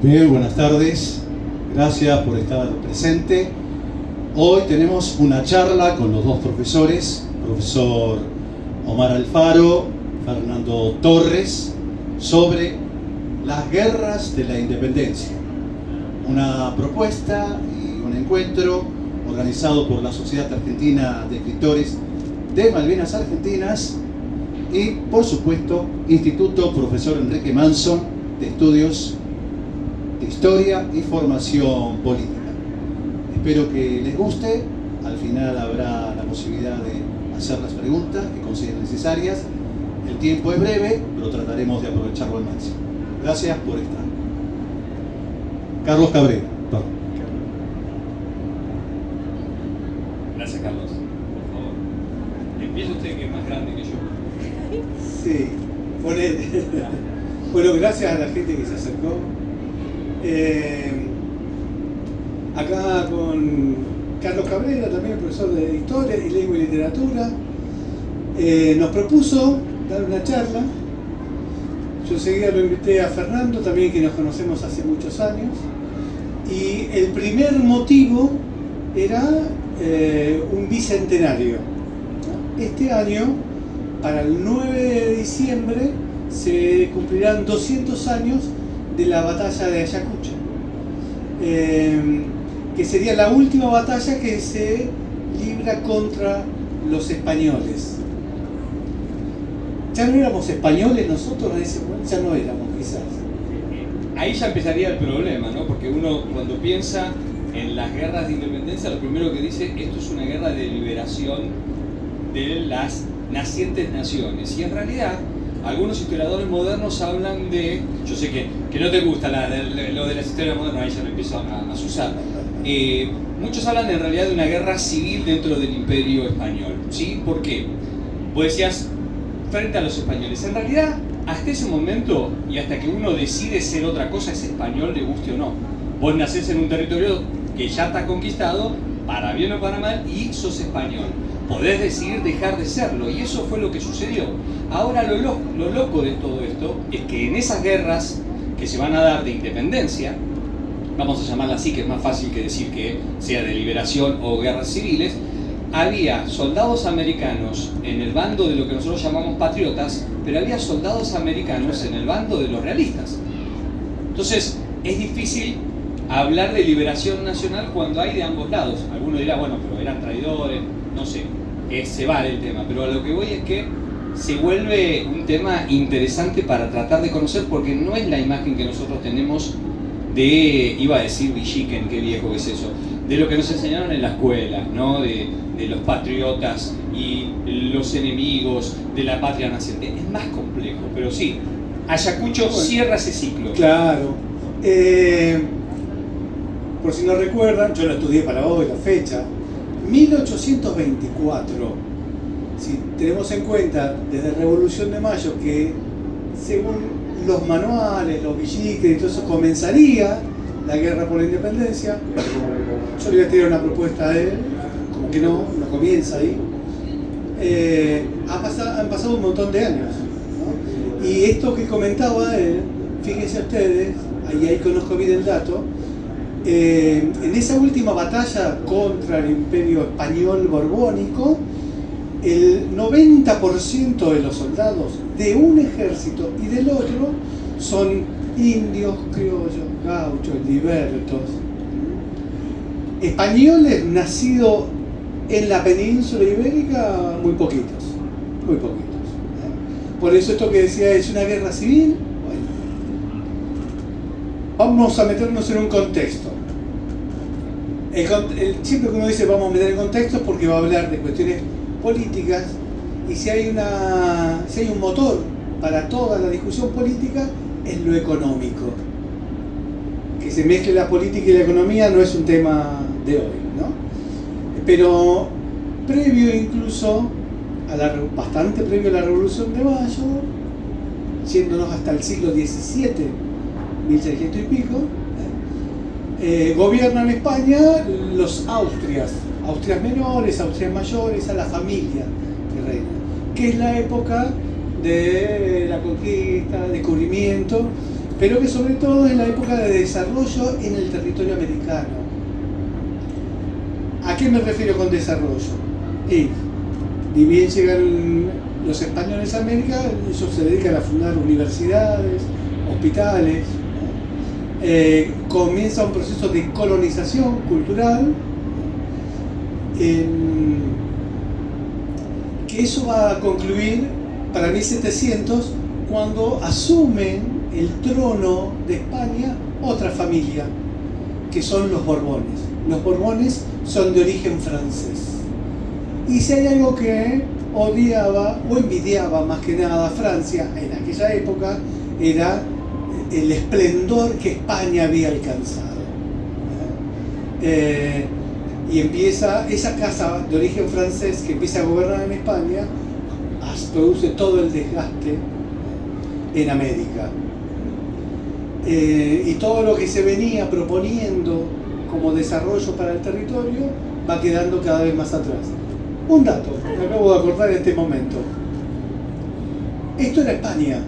Bien, buenas tardes. Gracias por estar presente. Hoy tenemos una charla con los dos profesores, profesor Omar Alfaro, Fernando Torres, sobre las guerras de la independencia. Una propuesta y un encuentro organizado por la Sociedad Argentina de Escritores de Malvinas Argentinas y, por supuesto, Instituto Profesor Enrique Manson de Estudios de Historia y Formación Política. Espero que les guste. Al final habrá la posibilidad de hacer las preguntas que consideren necesarias. El tiempo es breve, pero trataremos de aprovecharlo al máximo. Gracias por estar. Carlos Cabrera. Perdón. Gracias, Carlos. Por favor. Empieza usted, que es más grande que yo. Sí, bueno, gracias a la gente que se acercó. Acá con Carlos Cabrera, también profesor de Historia y Lengua y Literatura, nos propuso dar una charla. Yo enseguida lo invité a Fernando, también, que nos conocemos hace muchos años. Y el primer motivo era un bicentenario. Este año, para el 9 de diciembre, se cumplirán 200 años de la batalla de Ayacucho, que sería la última batalla que se libra contra los españoles. Ya no éramos españoles nosotros en ese momento, ya no éramos, quizás. Ahí ya empezaría el problema, ¿no? Porque uno, cuando piensa en las guerras de independencia, lo primero que dice, esto es una guerra de liberación de las nacientes naciones. Y en realidad, algunos historiadores modernos hablan de... Yo sé que no te gusta lo de las historias modernas, ahí ya lo empiezo a usar. Muchos hablan en realidad de una guerra civil dentro del Imperio Español. ¿Sí? ¿Por qué? Vos decías, frente a los españoles. En realidad, hasta ese momento, y hasta que uno decide ser otra cosa, es español, le guste o no. Vos nacés en un territorio que ya está conquistado, para bien o para mal, y sos español. Podés decidir dejar de serlo, y eso fue lo que sucedió. Ahora lo loco de todo esto es que en esas guerras que se van a dar de independencia, vamos a llamarla así, que es más fácil que decir que sea de liberación o guerras civiles, había soldados americanos en el bando de lo que nosotros llamamos patriotas, pero había soldados americanos en el bando de los realistas. Entonces, es difícil hablar de liberación nacional cuando hay de ambos lados. Alguno dirá, bueno, pero eran traidores, no sé, se vale el tema, pero a lo que voy es que se vuelve un tema interesante para tratar de conocer, porque no es la imagen que nosotros tenemos de, iba a decir Villiquen, qué viejo que es eso, de lo que nos enseñaron en la escuela, ¿no? De los patriotas y los enemigos de la patria naciente. Es más complejo, pero sí, Ayacucho cierra ese ciclo. Claro. Por si no recuerdan, yo lo estudié para hoy, la fecha, 1824. Si tenemos en cuenta desde Revolución de Mayo que, según los manuales, los Villiquen y todo eso, comenzaría la guerra por la independencia, yo le voy a tirar una propuesta a él, como que no comienza ahí. Han pasado un montón de años, ¿no? Y esto que comentaba él, fíjense ustedes, ahí conozco bien el dato, en esa última batalla contra el Imperio Español Borbónico, el 90% de los soldados de un ejército y del otro son indios, criollos, gauchos, libertos. Españoles nacidos en la península ibérica, muy poquitos. Por eso esto que decía es una guerra civil. Bueno, vamos a meternos en un contexto. Siempre que uno dice vamos a meter en contexto es porque va a hablar de cuestiones políticas, y si hay un motor para toda la discusión política, es lo económico. Que se mezcle la política y la economía no es un tema de hoy, ¿no? Pero previo incluso bastante previo a la Revolución de Mayo, yéndonos hasta el siglo XVII, 1600 y pico, gobiernan España los Austrias menores, Austrias mayores, a la familia que reina, que es la época de la conquista, descubrimiento, pero que sobre todo es la época de desarrollo en el territorio americano. ¿A qué me refiero con desarrollo? Ni bien llegan los españoles a América, ellos se dedican a fundar universidades, hospitales, ¿no? Comienza un proceso de colonización cultural, que eso va a concluir para 1700, cuando asumen el trono de España otra familia, que son los Borbones. Los Borbones son de origen francés. Y si hay algo que odiaba o envidiaba más que nada a Francia en aquella época, era el esplendor que España había alcanzado. Y empieza esa casa de origen francés que empieza a gobernar en España, produce todo el desgaste en América. Y todo lo que se venía proponiendo como desarrollo para el territorio va quedando cada vez más atrás. Un dato, me acabo de acordar en este momento. Esto era España,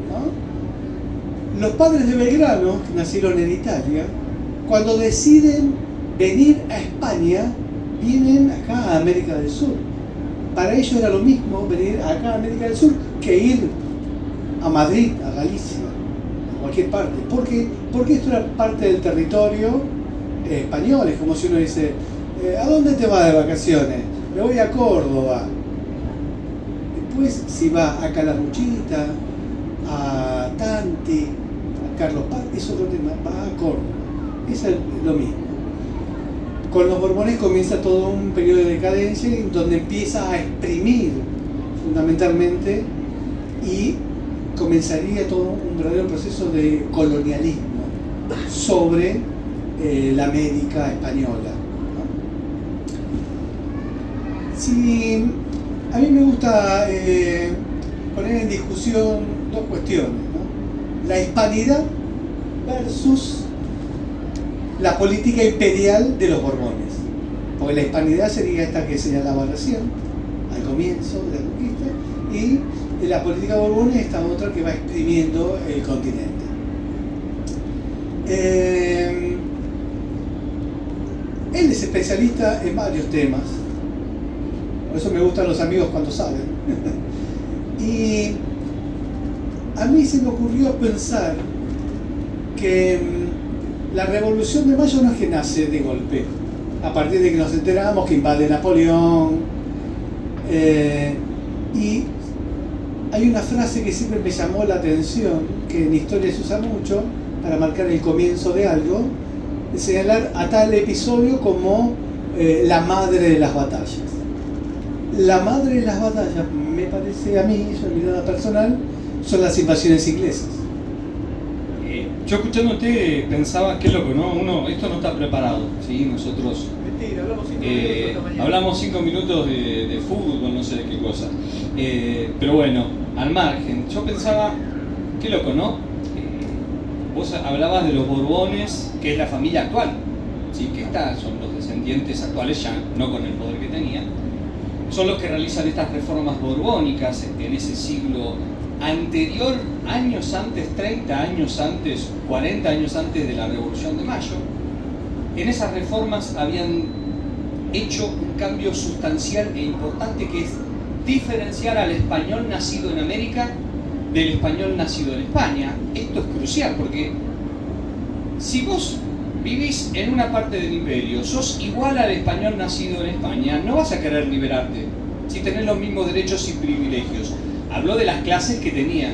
¿no? Los padres de Belgrano, que nacieron en Italia, cuando deciden venir a España, vienen acá a América del Sur. Para ellos era lo mismo venir acá a América del Sur que ir a Madrid, a Galicia, a cualquier parte. Porque esto era parte del territorio español. Es como si uno dice, ¿a dónde te vas de vacaciones? Me voy a Córdoba. Después, si va a Calamuchita, a Tanti, a Carlos Paz, es otro tema, va a Córdoba. Eso es lo mismo. Con los Borbones comienza todo un periodo de decadencia en donde empieza a exprimir fundamentalmente, y comenzaría todo un verdadero proceso de colonialismo sobre la América española, ¿no? Sí, a mí me gusta poner en discusión dos cuestiones, ¿no? La hispanidad versus la política imperial de los Borbones, porque la hispanidad sería esta que señalaba recién al comienzo de la conquista, y la política Borbones esta otra que va exprimiendo el continente. Él es especialista en varios temas, por eso me gustan los amigos cuando saben. Y a mí se me ocurrió pensar que la Revolución de Mayo no es que nace de golpe, a partir de que nos enteramos que invade Napoleón. Y hay una frase que siempre me llamó la atención, que en historia se usa mucho para marcar el comienzo de algo, de señalar a tal episodio como la madre de las batallas. La madre de las batallas, me parece a mí, es una mirada personal, son las invasiones inglesas. Yo escuchándote pensaba, qué loco, ¿no? Esto no está preparado, ¿sí? Nosotros Mentira, hablamos 5 minutos de fútbol, no sé de qué cosa. Pero bueno, al margen, yo pensaba, qué loco, ¿no? Vos hablabas de los Borbones, que es la familia actual, ¿sí? Que son los descendientes actuales, ya no con el poder que tenían. Son los que realizan estas reformas borbónicas en ese siglo anterior, años antes, 30 años antes, 40 años antes de la Revolución de Mayo. En esas reformas habían hecho un cambio sustancial e importante, que es diferenciar al español nacido en América del español nacido en España. Esto es crucial, porque si vos vivís en una parte del imperio, sos igual al español nacido en España, no vas a querer liberarte si tenés los mismos derechos y privilegios. Habló de las clases que tenían,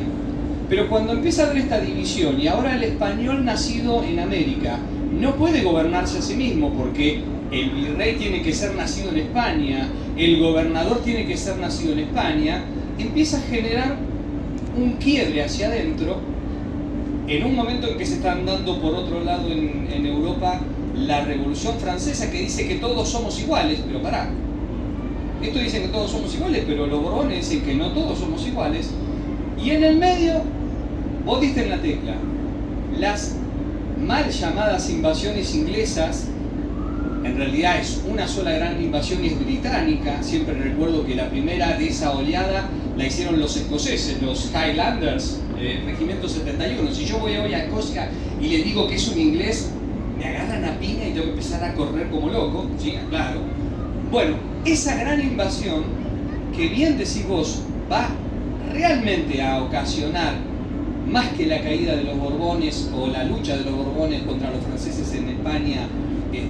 pero cuando empieza a haber esta división, y ahora el español nacido en América no puede gobernarse a sí mismo, porque el virrey tiene que ser nacido en España, el gobernador tiene que ser nacido en España, empieza a generar un quiebre hacia adentro, en un momento en que se están dando por otro lado en Europa la Revolución Francesa, que dice que todos somos iguales, pero pará. Estos dicen que todos somos iguales, pero los Borbones dicen que no todos somos iguales. Y en el medio, vos diste en la tecla, las mal llamadas invasiones inglesas, en realidad es una sola gran invasión y es británica. Siempre recuerdo que la primera de esa oleada la hicieron los escoceses, los Highlanders, Regimiento 71. Si yo voy hoy a Escocia y le digo que es un inglés, me agarran a piña y tengo que empezar a correr como loco, ¿sí? Claro. Bueno, esa gran invasión, que bien decís vos, va realmente a ocasionar, más que la caída de los Borbones o la lucha de los Borbones contra los franceses en España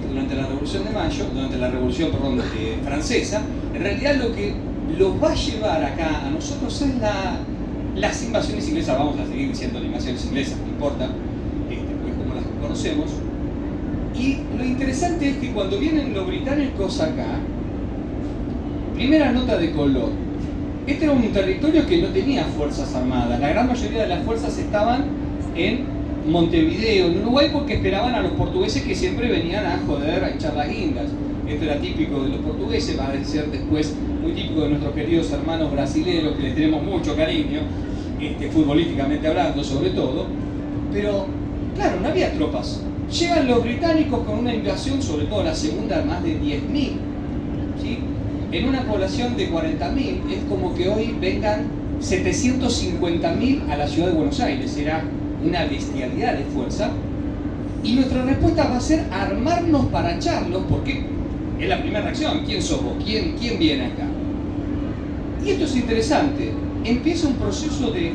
durante la Revolución de Mayo, durante la Revolución, francesa, en realidad lo que los va a llevar acá a nosotros es las invasiones inglesas. Vamos a seguir diciendo las invasiones inglesas, no importa, pues como las conocemos. Y lo interesante es que cuando vienen los británicos acá, primera nota de color, este era un territorio que no tenía fuerzas armadas. La gran mayoría de las fuerzas estaban en Montevideo, en Uruguay, porque esperaban a los portugueses que siempre venían a joder, a echar las guindas. Esto era típico de los portugueses, va a ser después muy típico de nuestros queridos hermanos brasileños, que les tenemos mucho cariño, futbolísticamente hablando sobre todo. Pero, claro, no había tropas. Llegan los británicos con una invasión, sobre todo la segunda, más de 10.000, ¿sí? En una población de 40.000, es como que hoy vengan 750.000 a la ciudad de Buenos Aires. Era una bestialidad de fuerza. Y nuestra respuesta va a ser armarnos para echarlos, porque es la primera reacción. ¿Quién sos vos? ¿Quién viene acá? Y esto es interesante. Empieza un proceso de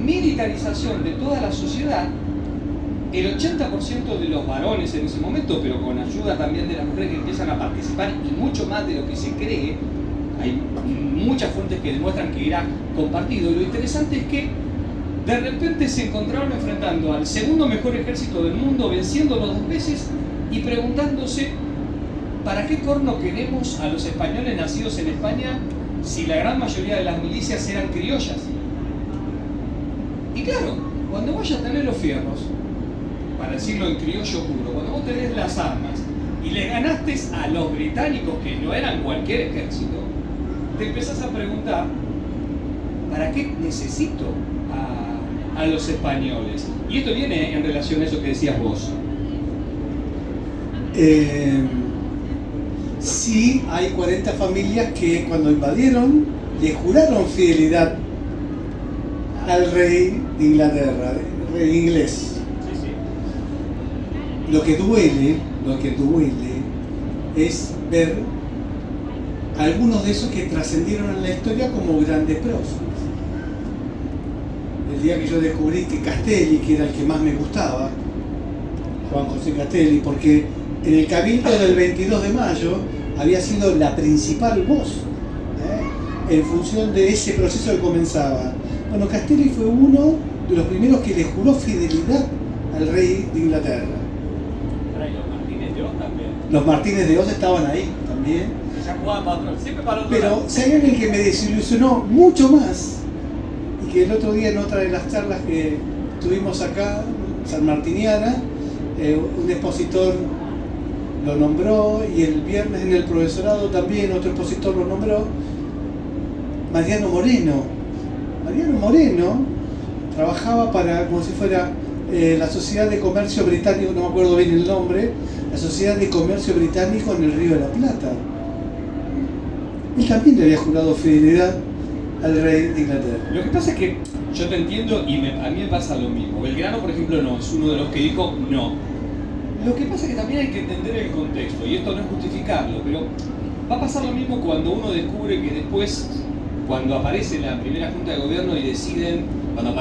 militarización de toda la sociedad. El 80% de los varones en ese momento, pero con ayuda también de las mujeres, que empiezan a participar, y mucho más de lo que se cree. Hay muchas fuentes que demuestran que era compartido. Y lo interesante es que de repente se encontraron enfrentando al segundo mejor ejército del mundo, venciéndolo 2 veces y preguntándose: ¿para qué corno queremos a los españoles nacidos en España si la gran mayoría de las milicias eran criollas? Y claro, cuando vayas a tener los fierros, para decirlo en criollo puro, cuando vos tenés las armas y le ganaste a los británicos, que no eran cualquier ejército, te empezás a preguntar: ¿para qué necesito a los españoles? Y esto viene en relación a eso que decías vos. Sí, hay 40 familias que cuando invadieron le juraron fidelidad al rey de Inglaterra, el rey inglés. Lo que duele es ver algunos de esos que trascendieron en la historia como grandes próceres. El día que yo descubrí que Castelli, que era el que más me gustaba, Juan José Castelli, porque en el Cabildo del 22 de mayo había sido la principal voz, en función de ese proceso que comenzaba. Bueno, Castelli fue uno de los primeros que le juró fidelidad al rey de Inglaterra. Los Martínez de Oz estaban ahí también. Pero si hay alguien que me desilusionó mucho más, y que el otro día en otra de las charlas que tuvimos acá, sanmartiniana, un expositor lo nombró, y el viernes en el profesorado también otro expositor lo nombró, Mariano Moreno. Mariano Moreno trabajaba para, como si fuera la Sociedad de Comercio Británico, no me acuerdo bien el nombre, la Sociedad de Comercio Británico en el Río de la Plata. Él también le había jurado fidelidad al rey de Inglaterra. Lo que pasa es que yo te entiendo, y a mí me pasa lo mismo. Belgrano, por ejemplo, no, es uno de los que dijo no. Lo que pasa es que también hay que entender el contexto, y esto no es justificarlo, pero va a pasar lo mismo cuando uno descubre que después, cuando aparece la primera junta de gobierno y deciden, cuando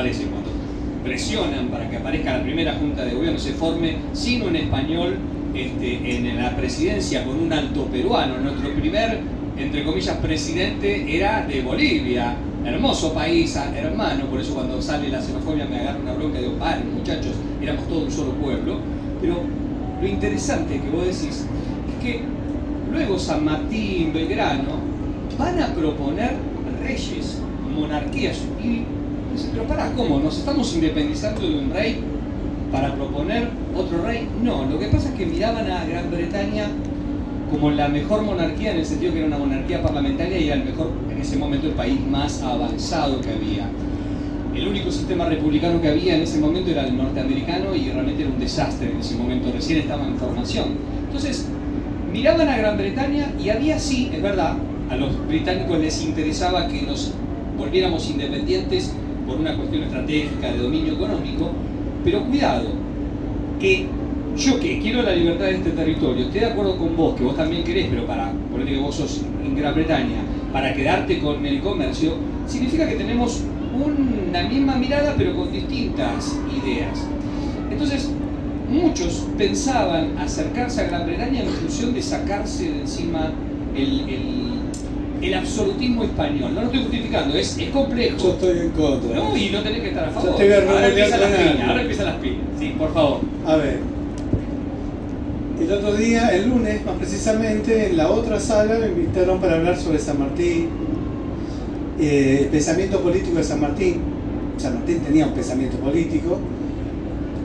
presionan para que aparezca la primera junta de gobierno, se forme sin un español en la presidencia, con un alto peruano. Nuestro primer, entre comillas, presidente era de Bolivia, hermoso país, hermano. Por eso cuando sale la xenofobia me agarra una bronca y digo: paren, muchachos, éramos todos un solo pueblo. Pero lo interesante que vos decís es que luego San Martín, Belgrano van a proponer reyes, monarquías, y dicen: pero pará, ¿cómo? ¿Nos estamos independizando de un rey para proponer otro rey? No, lo que pasa es que miraban a Gran Bretaña como la mejor monarquía, en el sentido que era una monarquía parlamentaria y era el mejor, en ese momento, el país más avanzado que había. El único sistema republicano que había en ese momento era el norteamericano, y realmente era un desastre en ese momento, recién estaba en formación. Entonces, miraban a Gran Bretaña, y había, sí, es verdad, a los británicos les interesaba que los volviéramos independientes por una cuestión estratégica de dominio económico, pero cuidado, que yo que quiero la libertad de este territorio, estoy de acuerdo con vos, que vos también querés, pero para ponerte que vos sos en Gran Bretaña, para quedarte con el comercio, significa que tenemos una misma mirada pero con distintas ideas. Entonces, muchos pensaban acercarse a Gran Bretaña en función de sacarse de encima el absolutismo español. No lo estoy justificando, es complejo. Yo estoy en contra. No, y no tenés que estar a favor. Yo te voy a Ahora empiezan las remodelar. pilas, ahora empiezan las pilas. Sí, por favor. A ver, el otro día, el lunes más precisamente, en la otra sala me invitaron para hablar sobre San Martín, el pensamiento político de San Martín. San Martín tenía un pensamiento político.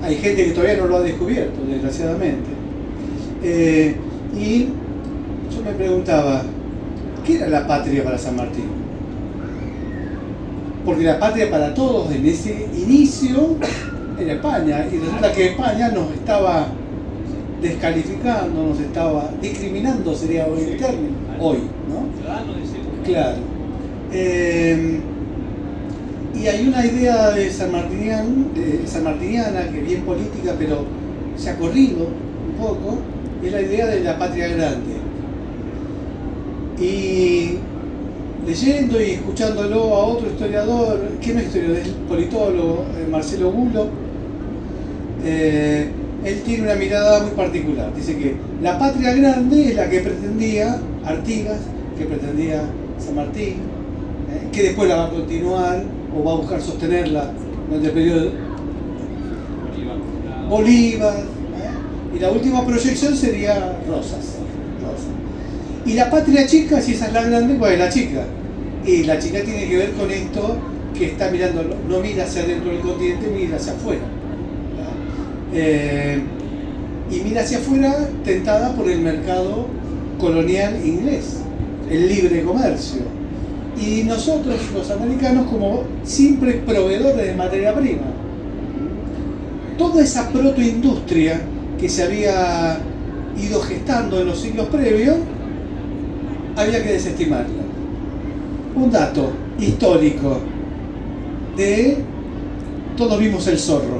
Hay gente que todavía no lo ha descubierto, desgraciadamente. Y yo me preguntaba, ¿qué era la patria para San Martín? Porque la patria para todos en ese inicio era España, y resulta que España nos estaba descalificando, nos estaba discriminando, sería hoy el término, hoy, ¿no? Ciudadanos de segunda. Claro. Y hay una idea de sanmartiniana, que es bien política, pero se ha corrido un poco, y es la idea de la patria grande. Y leyendo y escuchándolo a otro historiador, que no es historiador, es politólogo, Marcelo Bulo, él tiene una mirada muy particular. Dice que la patria grande es la que pretendía Artigas, que pretendía San Martín, que después la va a continuar o va a buscar sostenerla durante el periodo Bolívar, y la última proyección sería Rosas. Y la patria chica, si esa es la grande, pues es la chica. Y la chica tiene que ver con esto que está mirando, no mira hacia dentro del continente, mira hacia afuera. Y mira hacia afuera tentada por el mercado colonial inglés, el libre comercio. Y nosotros, los americanos, como siempre proveedores de materia prima. Toda esa protoindustria que se había ido gestando en los siglos previos, había que desestimarla. Un dato histórico de... Todos vimos El Zorro.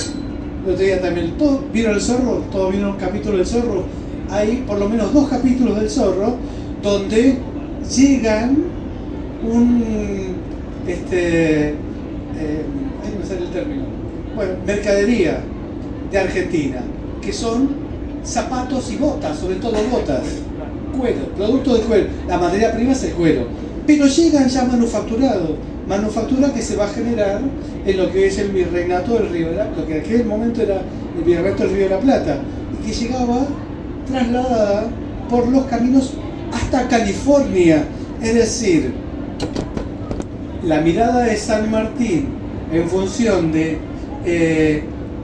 El otro día también, ¿todos vieron El Zorro? ¿Todos vieron un capítulo del Zorro? Hay por lo menos 2 capítulos del Zorro donde llegan ahí no me sale el término. Bueno, mercadería de Argentina, que son zapatos y botas, sobre todo botas. Cuero, producto de cuero. La materia prima es el cuero. Pero llegan ya manufacturados. Manufactura que se va a generar en lo que es el virreinato del Río de la Plata, lo que en aquel momento era el virreinato del Río de la Plata, y que llegaba trasladada por los caminos hasta California. Es decir, la mirada de San Martín en función de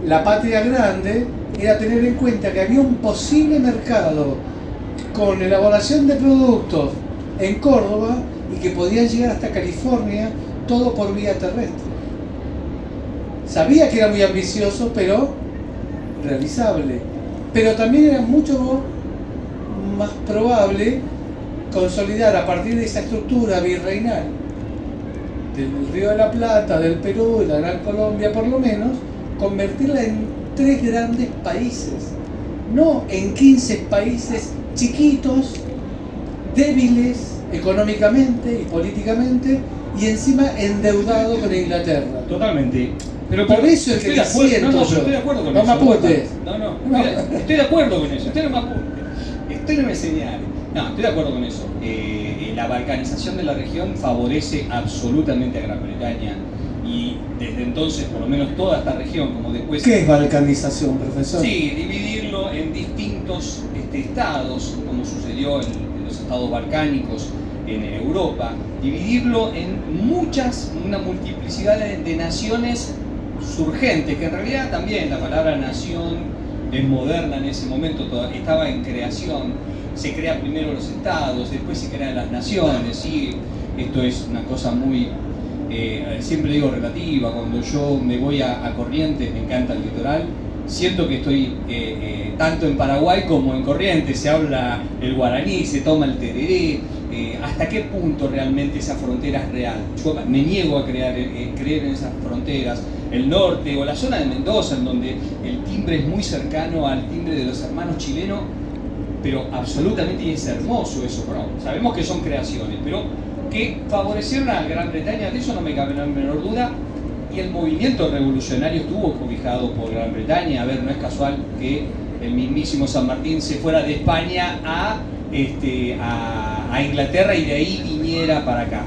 la patria grande era tener en cuenta que había un posible mercado con elaboración de productos en Córdoba y que podían llegar hasta California, todo por vía terrestre. Sabía que era muy ambicioso, pero realizable. Pero también era mucho más probable consolidar a partir de esa estructura virreinal del Río de la Plata, del Perú, de la Gran Colombia por lo menos, convertirla en 3 grandes países, no en 15 países chiquitos, débiles económicamente y políticamente, y encima endeudado con Inglaterra. Totalmente. Pero Por eso es que estoy de acuerdo, siento yo. estoy de acuerdo con No eso. me apuntes. No, mira, estoy de acuerdo con eso. Usted no me apunte. Usted no me señale. No, estoy de acuerdo con eso. La balcanización de la región favorece absolutamente a Gran Bretaña, y desde entonces, por lo menos toda esta región, como después... ¿Qué es balcanización, profesor? Sí, dividirlo en distintos estados, como sucedió en los estados balcánicos en Europa, dividirlo en una multiplicidad de naciones surgentes, que en realidad también la palabra nación es moderna en ese momento, estaba en creación. Se crea primero los estados, después se crean las naciones, ¿sí? Esto es una cosa muy, siempre digo relativa. Cuando yo me voy a Corrientes, me encanta el litoral, siento que estoy tanto en Paraguay como en Corrientes, se habla el guaraní, se toma el tereré. ¿Hasta qué punto realmente esa frontera es real? Yo me niego a creer en esas fronteras. El norte o la zona de Mendoza, en donde el timbre es muy cercano al timbre de los hermanos chilenos, pero absolutamente, y es hermoso eso. Bueno, sabemos que son creaciones, pero que favorecieron a Gran Bretaña, de eso no me cabe la menor duda. Y el movimiento revolucionario estuvo cobijado por Gran Bretaña. A ver, no es casual que el mismísimo San Martín se fuera de España a Inglaterra y de ahí viniera para acá.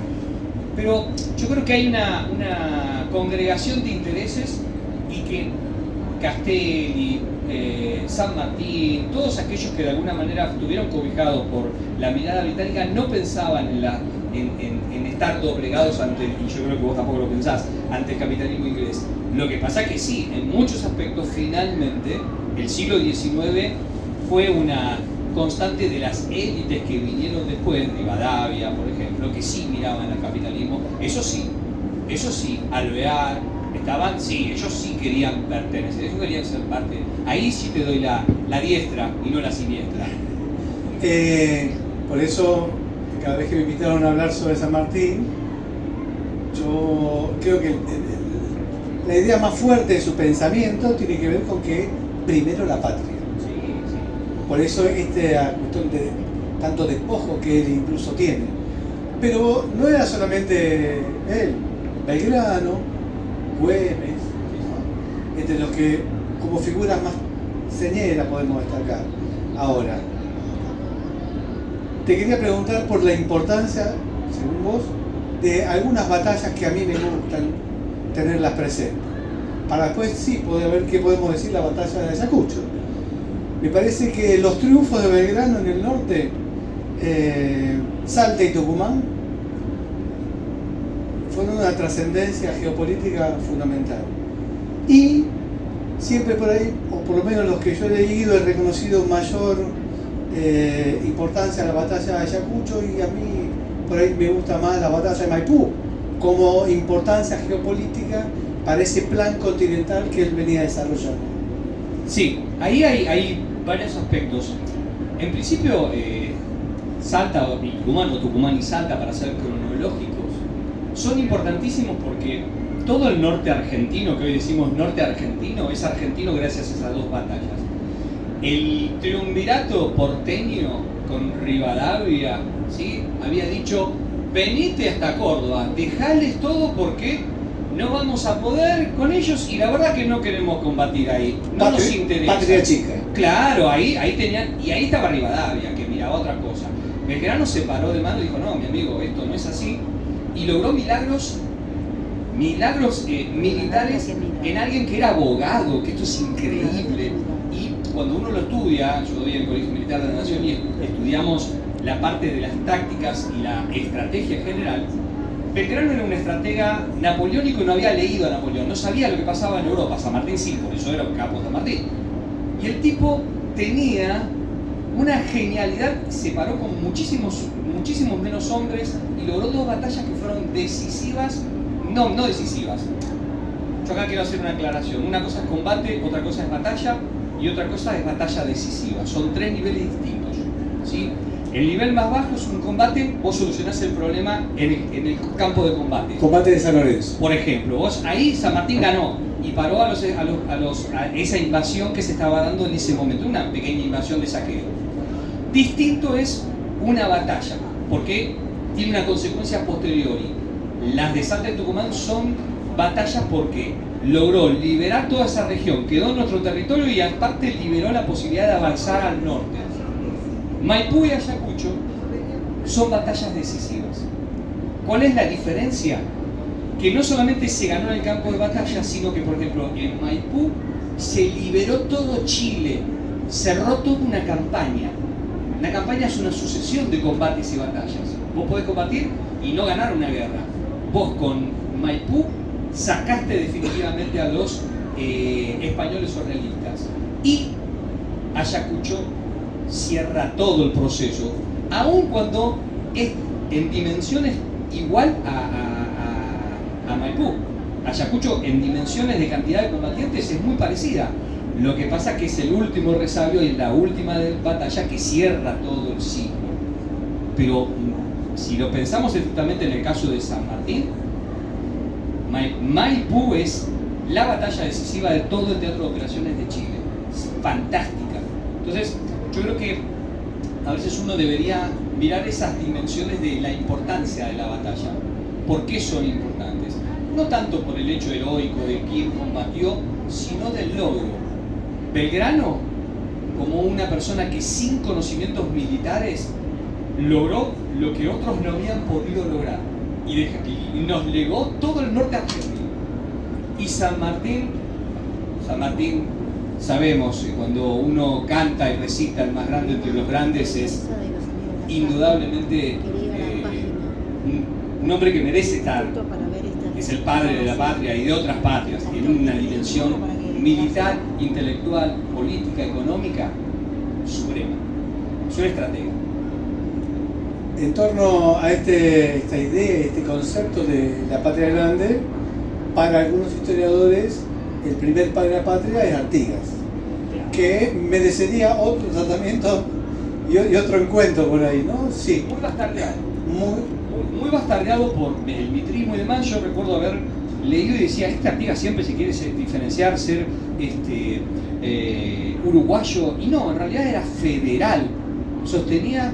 Pero yo creo que hay una congregación de intereses y que Castelli, San Martín, todos aquellos que de alguna manera estuvieron cobijados por la mirada británica no pensaban en estar doblegados ante, y yo creo que vos tampoco lo pensás, ante el capitalismo inglés. Lo que pasa que sí, en muchos aspectos finalmente el siglo XIX fue una constante de las élites que vinieron después, Rivadavia, por ejemplo, que sí miraban al capitalismo. Eso sí, Alvear, estaban, sí, ellos sí querían pertenecer, ellos querían ser parte. Ahí sí te doy la diestra y no la siniestra. Por eso, cada vez que me invitaron a hablar sobre San Martín, yo creo que la idea más fuerte de su pensamiento tiene que ver con que primero la patria. Por eso esta cuestión de tanto despojo que él incluso tiene. Pero no era solamente él, Belgrano, Güemes, ¿no? Entre los que como figuras más señeras podemos destacar. Ahora, te quería preguntar por la importancia, según vos, de algunas batallas que a mí me gustan tenerlas presentes. Para después sí poder ver qué podemos decir la batalla de Ayacucho. Me parece que los triunfos de Belgrano en el norte, Salta y Tucumán, fueron una trascendencia geopolítica fundamental. Y siempre por ahí, o por lo menos los que yo he leído, he reconocido mayor importancia a la batalla de Ayacucho, y a mí por ahí me gusta más la batalla de Maipú, como importancia geopolítica para ese plan continental que él venía desarrollando. Sí, ahí hay varios aspectos. En principio, Salta y Tucumán, o Tucumán y Salta, para ser cronológicos, son importantísimos porque todo el norte argentino, que hoy decimos norte argentino, es argentino gracias a esas dos batallas. El triunvirato porteño con Rivadavia, ¿sí?, había dicho: venite hasta Córdoba, dejales todo porque no vamos a poder con ellos y la verdad que no queremos combatir ahí, no nos interesa. Patria chica. Claro, ahí tenían, y ahí estaba Rivadavia, que miraba otra cosa. Belgrano se paró de mano y dijo: no, mi amigo, esto no es así, y logró milagros militares en alguien que era abogado, que esto es increíble. Y cuando uno lo estudia, yo doy en el Colegio Militar de la Nación y estudiamos la parte de las tácticas y la estrategia en general, Belgrano era un estratega napoleónico y no había leído a Napoleón, no sabía lo que pasaba en Europa. San Martín sí, por eso era un capo San Martín. Y el tipo tenía una genialidad, se paró con muchísimos menos hombres y logró dos batallas que fueron decisivas, no decisivas. Yo acá quiero hacer una aclaración. Una cosa es combate, otra cosa es batalla y otra cosa es batalla decisiva. Son tres niveles distintos, ¿sí? El nivel más bajo es un combate, vos solucionás el problema en el campo de combate. Combate de San Lorenzo. Por ejemplo, vos ahí San Martín ganó y paró a esa invasión que se estaba dando en ese momento, una pequeña invasión de saqueo. Distinto es una batalla, porque tiene una consecuencia posteriori. Las de Salta y Tucumán son batallas porque logró liberar toda esa región, quedó en nuestro territorio y aparte liberó la posibilidad de avanzar al norte. Maipú y Ayacucho son batallas decisivas. ¿Cuál es la diferencia? Que no solamente se ganó en el campo de batalla, sino que, por ejemplo, en Maipú se liberó todo Chile, cerró toda una campaña. Una campaña es una sucesión de combates y batallas. Vos podés combatir y no ganar una guerra. Vos con Maipú sacaste definitivamente a los españoles o realistas. Y Ayacucho cierra todo el proceso, aun cuando es en dimensiones igual a Maipú. Ayacucho en dimensiones de cantidad de combatientes es muy parecida, Lo que pasa que es el último resabio y la última batalla que cierra todo el ciclo. Pero si lo pensamos estrictamente en el caso de San Martín, Maipú es la batalla decisiva de todo el teatro de operaciones de Chile. Es fantástica. Entonces, yo creo que a veces uno debería mirar esas dimensiones de la importancia de la batalla. ¿Por qué son importantes? No tanto por el hecho heroico de quién combatió, sino del logro. Belgrano, como una persona que sin conocimientos militares logró lo que otros no habían podido lograr y nos legó todo el norte argentino. Y San Martín, sabemos que cuando uno canta y recita el más grande entre los grandes, es indudablemente un hombre que merece estar, es el padre de la patria y de otras patrias, tiene una dimensión militar, intelectual, política, económica suprema. Es un estratega. En torno a esta idea, este concepto de la patria grande, para algunos historiadores, el primer padre de la patria es Artigas, que merecería otro tratamiento y otro encuentro por ahí, ¿no? Sí. Muy bastardeado. Muy bastardeado por el mitrismo y demás. Yo recuerdo haber leído y decía, Artigas siempre se quiere diferenciar, ser uruguayo, y no, en realidad era federal. Sostenía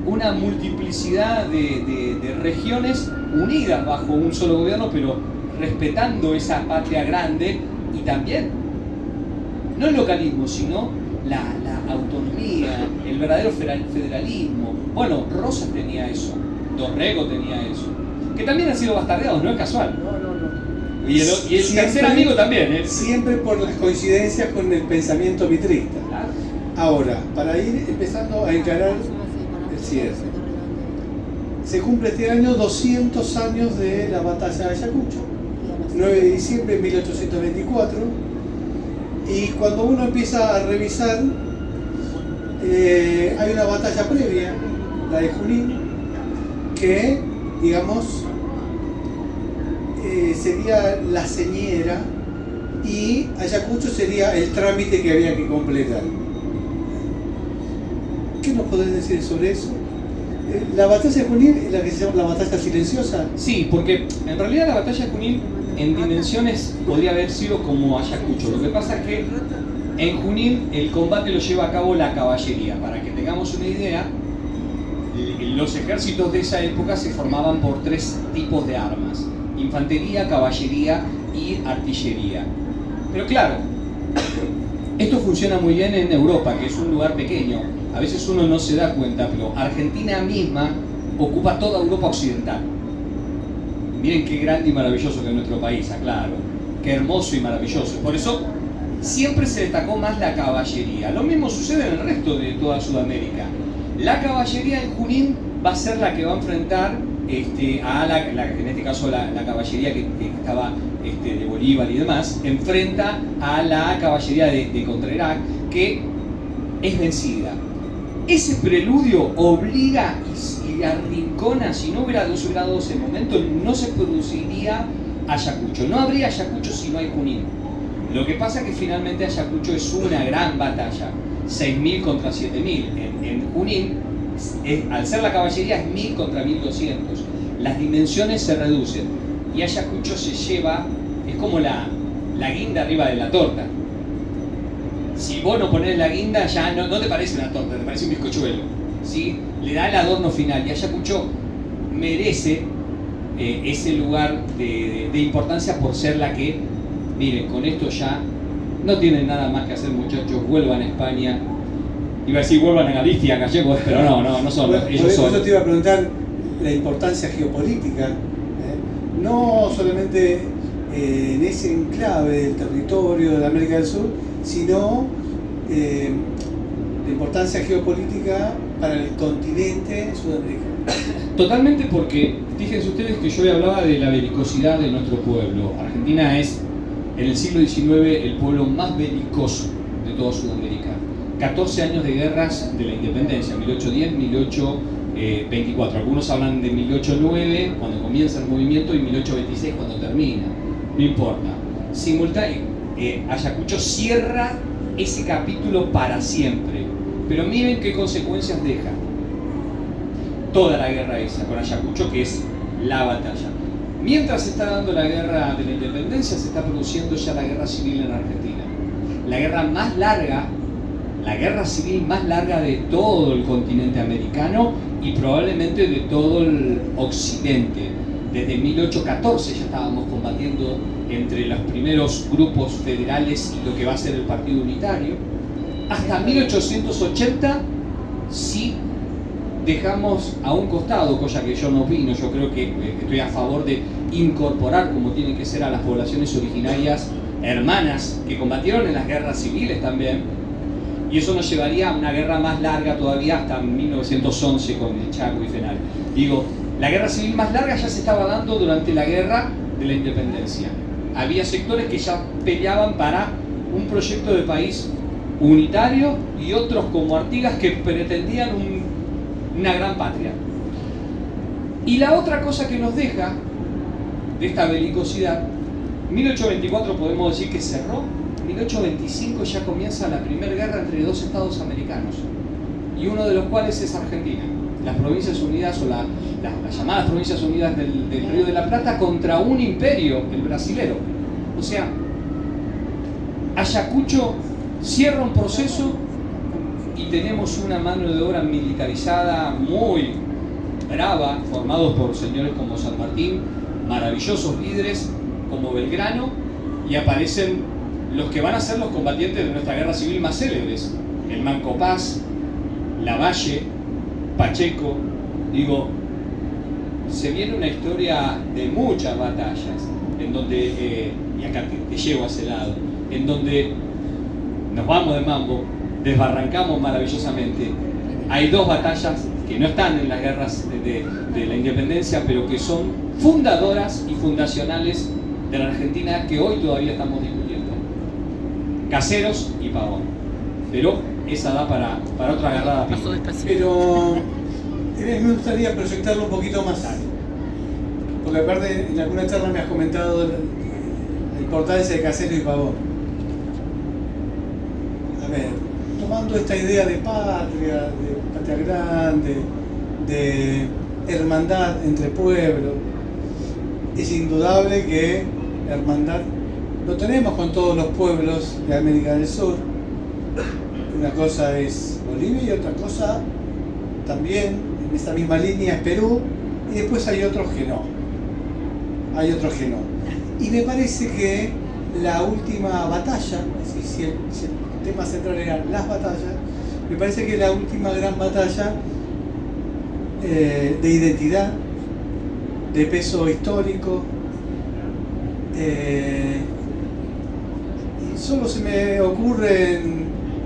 una multiplicidad de regiones unidas bajo un solo gobierno, pero respetando esa patria grande, y también no el localismo, sino la autonomía, el verdadero federalismo. Bueno, Rosas tenía eso, Dorrego tenía eso, que también han sido bastardeados, no es casual. Y el tercer amigo también, ¿eh? Siempre por las coincidencias con el pensamiento mitrista. Claro. Ahora, para ir empezando a encarar el cierre, se cumple este año 200 años de la batalla de Ayacucho, 9 de diciembre de 1824, y cuando uno empieza a revisar, hay una batalla previa, la de Junín, que, digamos, sería la señera, y Ayacucho sería el trámite que había que completar. ¿Qué nos podés decir sobre eso? ¿La batalla de Junín es la que se llama la batalla silenciosa? Sí, porque en realidad la batalla de Junín en dimensiones podría haber sido como Ayacucho. Lo que pasa es que en Junín el combate lo lleva a cabo la caballería. Para que tengamos una idea, los ejércitos de esa época se formaban por tres tipos de armas: infantería, caballería y artillería. Pero claro, esto funciona muy bien en Europa, que es un lugar pequeño. A veces uno no se da cuenta, pero Argentina misma ocupa toda Europa occidental. Miren qué grande y maravilloso que es nuestro país, aclaro. Qué hermoso y maravilloso. Por eso siempre se destacó más la caballería. Lo mismo sucede en el resto de toda Sudamérica. La caballería en Junín va a ser la que va a enfrentar en este caso la caballería que estaba de Bolívar y demás, enfrenta a la caballería de Contreras, que es vencida. Ese preludio obliga y arrincona. Si no hubiera dado ese momento, no se produciría Ayacucho. No habría Ayacucho si no hay Junín. Lo que pasa es que finalmente Ayacucho es una gran batalla, 6.000 contra 7.000. En Junín, al ser la caballería, es 1.000 contra 1.200. Las dimensiones se reducen y Ayacucho se lleva, es como la guinda arriba de la torta. Si vos no ponés la guinda, ya no te parece una torta, te parece un bizcochuelo, ¿sí? Le da el adorno final, y Ayacucho merece ese lugar de importancia por ser la que, miren, con esto ya no tienen nada más que hacer, muchachos, vuelvan a España. Iba a decir vuelvan a Galicia, gallegos, pero no son, bueno, ellos son. Yo te iba a preguntar la importancia geopolítica, no solamente en ese enclave del territorio de la América del Sur, sino la importancia geopolítica para el continente sudamericano. Totalmente, porque fíjense ustedes que yo hablaba de la belicosidad de nuestro pueblo. Argentina es, en el siglo XIX, el pueblo más belicoso de toda Sudamérica. 14 años de guerras de la independencia, 1810, 1824. Algunos hablan de 1809, cuando comienza el movimiento, y 1826, cuando termina. No importa. Simultáneo. Ayacucho cierra ese capítulo para siempre. Pero miren qué consecuencias deja toda la guerra esa con Ayacucho, que es la batalla. Mientras se está dando la guerra de la independencia, se está produciendo ya la guerra civil en Argentina. La guerra más larga, la guerra civil más larga de todo el continente americano y probablemente de todo el occidente. Desde 1814 ya estábamos combatiendo entre los primeros grupos federales y lo que va a ser el Partido Unitario. Hasta 1880 sí dejamos a un costado, cosa que yo no opino, yo creo que estoy a favor de incorporar como tiene que ser a las poblaciones originarias hermanas que combatieron en las guerras civiles también, y eso nos llevaría a una guerra más larga todavía hasta 1911 con el Chaco y Fenal. Digo, la guerra civil más larga ya se estaba dando durante la guerra de la independencia. Había sectores que ya peleaban para un proyecto de país unitario y otros como Artigas que pretendían una gran patria. Y la otra cosa que nos deja de esta belicosidad, 1824 podemos decir que cerró, 1825 ya comienza la primera guerra entre dos estados americanos, y uno de los cuales es Argentina, las Provincias Unidas o las llamadas Provincias Unidas del Río de la Plata contra un imperio, el brasilero. O sea, Ayacucho cierra un proceso y tenemos una mano de obra militarizada muy brava, formados por señores como San Martín, maravillosos líderes como Belgrano, y aparecen los que van a ser los combatientes de nuestra guerra civil más célebres, el Manco Paz, Lavalle, Pacheco. Digo, se viene una historia de muchas batallas, en donde, y acá te llevo a ese lado, en donde nos vamos de mambo, desbarrancamos maravillosamente. Hay dos batallas que no están en las guerras de la independencia, pero que son fundadoras y fundacionales de la Argentina, que hoy todavía estamos discutiendo. Caseros y Pavón. Pero esa da para otra agarrada. Pero me gustaría proyectarlo un poquito más alto. Porque aparte en alguna charla me has comentado la importancia de Caseros y Pavón. A ver, tomando esta idea de patria grande, de hermandad entre pueblos, es indudable que hermandad lo tenemos con todos los pueblos de América del Sur. Una cosa es Bolivia y otra cosa también en esta misma línea es Perú, y después hay otros que no. Y me parece que la última batalla, si el tema central eran las batallas, me parece que la última gran batalla de identidad, de peso histórico, y solo se me ocurren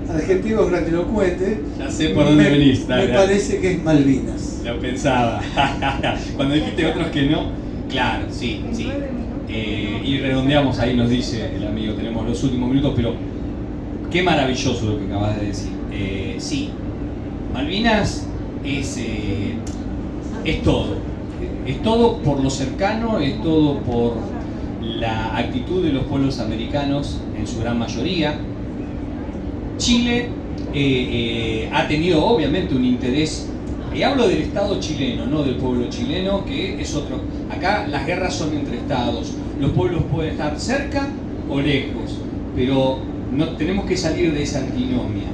adjetivos grandilocuentes. Ya sé por dónde venís. Me parece que es Malvinas. Lo pensaba. Cuando dijiste otros que no, claro, sí. Y redondeamos ahí, nos dice el amigo, tenemos los últimos minutos, pero qué maravilloso lo que acabas de decir. Sí, Malvinas es todo. Es todo por lo cercano, es todo por la actitud de los pueblos americanos en su gran mayoría. Chile ha tenido obviamente un interés, y hablo del Estado chileno, no del pueblo chileno, que es otro. Acá las guerras son entre estados, los pueblos pueden estar cerca o lejos, pero no tenemos que salir de esa antinomia.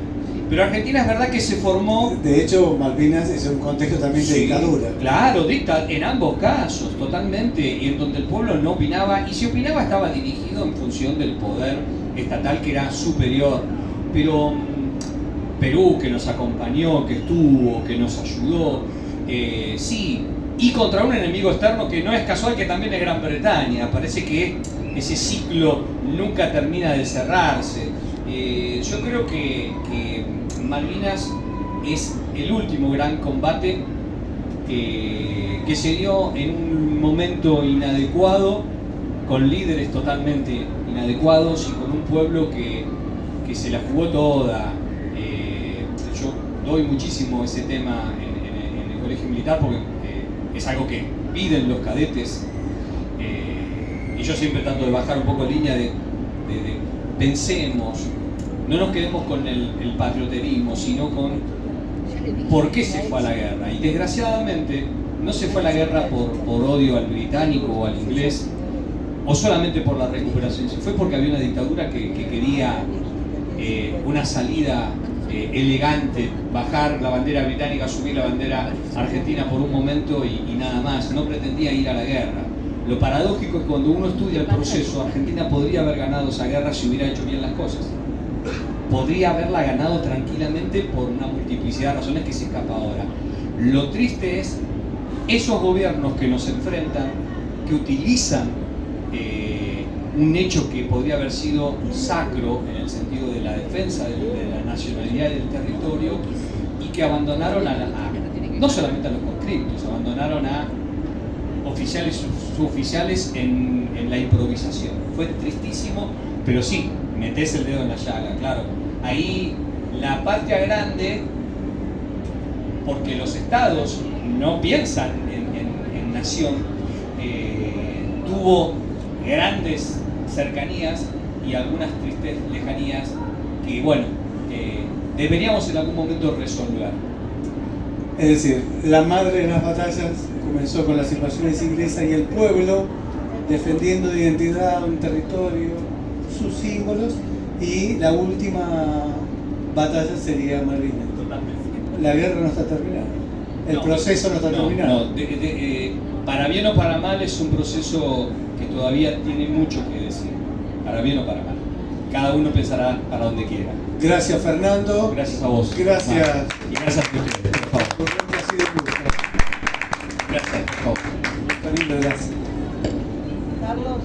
Pero Argentina es verdad que se formó... De hecho, Malvinas es un contexto también de dictadura. Claro, en ambos casos, totalmente, y en donde el pueblo no opinaba, y si opinaba estaba dirigido en función del poder estatal que era superior. Pero Perú, que nos acompañó, que estuvo, que nos ayudó, sí, y contra un enemigo externo que no es casual, que también es Gran Bretaña. Parece que ese ciclo nunca termina de cerrarse. Yo creo que Malvinas es el último gran combate que se dio en un momento inadecuado, con líderes totalmente inadecuados y con un pueblo que se la jugó toda. Yo doy muchísimo ese tema en el colegio militar porque es algo que piden los cadetes, y yo siempre trato de bajar un poco línea de pensemos no nos quedemos con el patrioterismo, sino con por qué se fue a la guerra. Y desgraciadamente no se fue a la guerra por odio al británico o al inglés, o solamente por la recuperación, se fue porque había una dictadura que quería una salida elegante, bajar la bandera británica, subir la bandera argentina por un momento y nada más, no pretendía ir a la guerra. Lo paradójico es que cuando uno estudia el proceso, Argentina podría haber ganado esa guerra si hubiera hecho bien las cosas. Podría haberla ganado tranquilamente por una multiplicidad de razones que se escapa ahora. Lo triste es esos gobiernos que nos enfrentan, que utilizan un hecho que podría haber sido sacro en el sentido de la defensa de la nacionalidad y del territorio, y que abandonaron no solamente a los conscriptos, abandonaron a oficiales y suboficiales en la improvisación. Fue tristísimo, pero sí, metés el dedo en la llaga, claro. Ahí la patria grande, porque los estados no piensan en nación, tuvo grandes cercanías y algunas tristes lejanías que, bueno, deberíamos en algún momento resolver. Es decir, la madre de las batallas comenzó con las invasiones inglesas y el pueblo defendiendo de identidad, un territorio, sus símbolos, y la última batalla sería Malvinas. Totalmente. La guerra no está terminada, el proceso no está terminado. Para bien o para mal es un proceso que todavía tiene mucho que decir, para bien o para mal. Cada uno pensará para donde quiera. Gracias, Fernando. Gracias a vos. Gracias. Marc. Y gracias a ustedes, por favor. Por lo que ha sido mucho. Gracias, por favor. Lindo, gracias. Carlos.